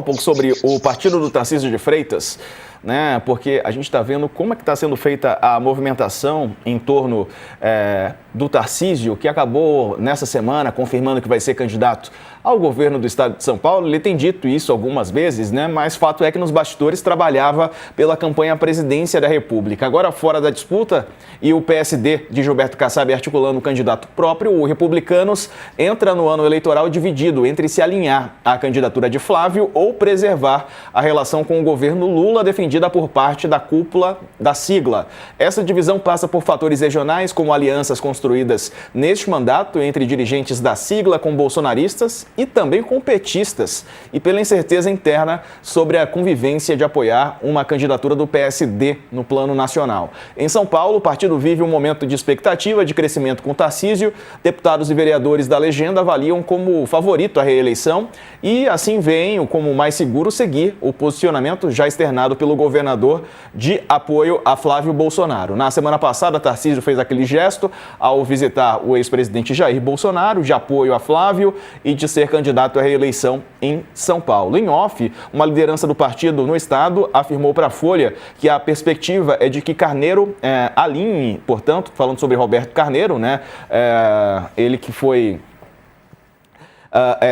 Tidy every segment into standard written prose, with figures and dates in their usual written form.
Um pouco sobre o partido do Tarcísio de Freitas, né? Porque a gente está vendo como é que está sendo feita a movimentação em torno do Tarcísio, que acabou nessa semana confirmando que vai ser candidato ao governo do estado de São Paulo. Ele tem dito isso algumas vezes, né? Mas fato é que nos bastidores trabalhava pela campanha à presidência da República. Agora fora da disputa e o PSD de Gilberto Kassab articulando um candidato próprio, o Republicanos entra no ano eleitoral dividido entre se alinhar à candidatura de Flávio ou preservar a relação com o governo Lula defendida por parte da cúpula da sigla. Essa divisão passa por fatores regionais, como alianças construídas neste mandato entre dirigentes da sigla com bolsonaristas e também com petistas, e pela incerteza interna sobre a convivência de apoiar uma candidatura do PSD no plano nacional. Em São Paulo, o partido vive um momento de expectativa de crescimento com Tarcísio. Deputados e vereadores da legenda avaliam como favorito à reeleição e assim veem como mais seguro seguir o posicionamento já externado pelo governador de apoio a Flávio Bolsonaro. Na semana passada, Tarcísio fez aquele gesto ao visitar o ex-presidente Jair Bolsonaro de apoio a Flávio e de ser candidato à reeleição em São Paulo. Em off, uma liderança do partido no estado afirmou para a Folha que a perspectiva é de que Carneiro alinhe, portanto, falando sobre Roberto Carneiro, né? Ele que foi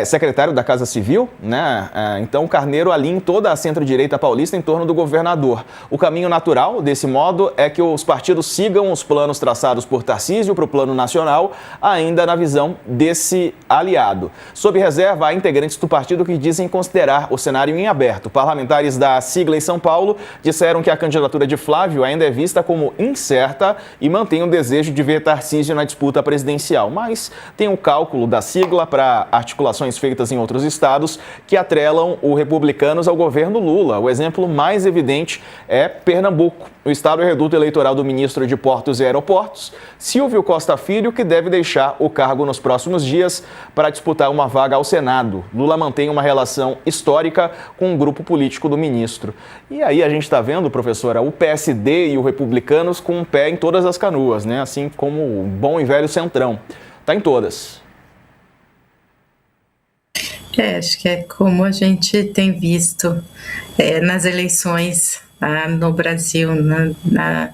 secretário da Casa Civil, né? Então, Carneiro alinha toda a centro-direita paulista em torno do governador. O caminho natural, desse modo, é que os partidos sigam os planos traçados por Tarcísio para o plano nacional, ainda na visão desse aliado. Sob reserva, há integrantes do partido que dizem considerar o cenário em aberto. Parlamentares da sigla em São Paulo disseram que a candidatura de Flávio ainda é vista como incerta e mantém o desejo de ver Tarcísio na disputa presidencial. Mas tem um cálculo da sigla para articulações feitas em outros estados que atrelam o Republicanos ao governo Lula. O exemplo mais evidente é Pernambuco. O estado é reduto eleitoral do ministro de Portos e Aeroportos, Silvio Costa Filho, que deve deixar o cargo nos próximos dias para disputar uma vaga ao Senado. Lula mantém uma relação histórica com o grupo político do ministro. E aí a gente está vendo, professora, o PSD e o Republicanos com um pé em todas as canoas, né? Assim como o bom e velho Centrão. Está em todas. Acho que é como a gente tem visto nas eleições no Brasil, na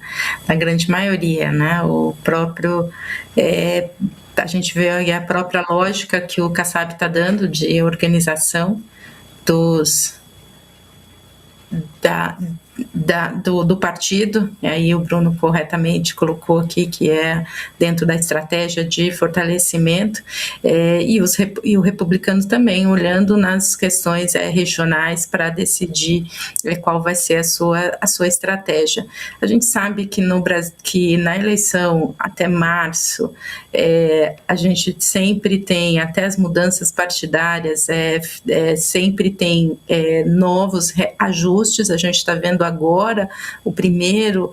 grande maioria, né? O próprio, a gente vê aí a própria lógica que o Kassab está dando de organização do partido, e aí o Bruno corretamente colocou aqui que é dentro da estratégia de fortalecimento, e o republicano também olhando nas questões regionais para decidir qual vai ser a sua estratégia. A gente sabe que no Brasil, que na eleição até março, a gente sempre tem, até as mudanças partidárias, sempre tem novos ajustes. A gente está vendo agora o primeiro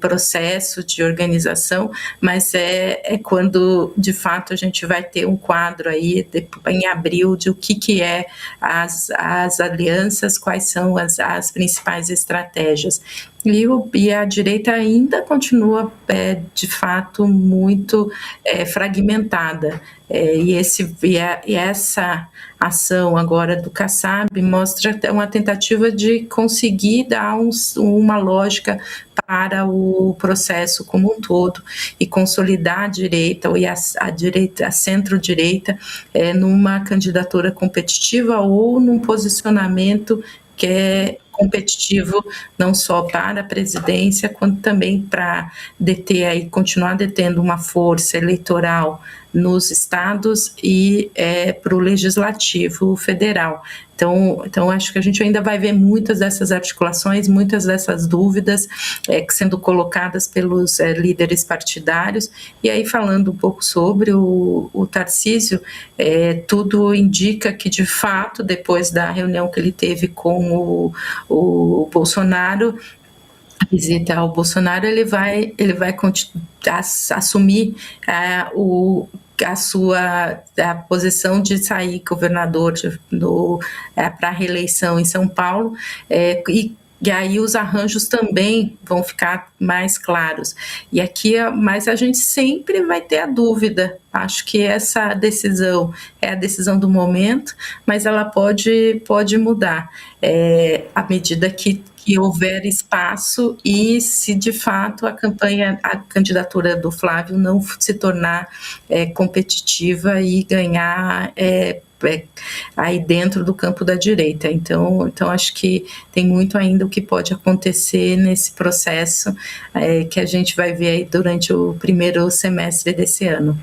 processo de organização, mas é quando de fato a gente vai ter um quadro aí em abril de o que é as alianças, quais são as principais estratégias. E a direita ainda continua, de fato, muito fragmentada. E essa ação agora do Kassab mostra uma tentativa de conseguir dar uma lógica para o processo como um todo e consolidar a direita ou a centro-direita numa candidatura competitiva ou num posicionamento que é competitivo não só para a presidência, quanto também para continuar detendo uma força eleitoral nos estados e para o legislativo federal. Então, acho que a gente ainda vai ver muitas dessas articulações, muitas dessas dúvidas sendo colocadas pelos líderes partidários. E aí, falando um pouco sobre o Tarcísio, tudo indica que, de fato, depois da reunião que ele teve com o Bolsonaro, a visita ao Bolsonaro, ele vai assumir a posição de sair governador para a reeleição em São Paulo, e aí os arranjos também vão ficar mais claros. Mas a gente sempre vai ter a dúvida acho que essa decisão é a decisão do momento, mas ela pode mudar à medida que houver espaço e se de fato a candidatura do Flávio não se tornar competitiva e ganhar aí dentro do campo da direita. Então acho que tem muito ainda o que pode acontecer nesse processo que a gente vai ver aí durante o primeiro semestre desse ano.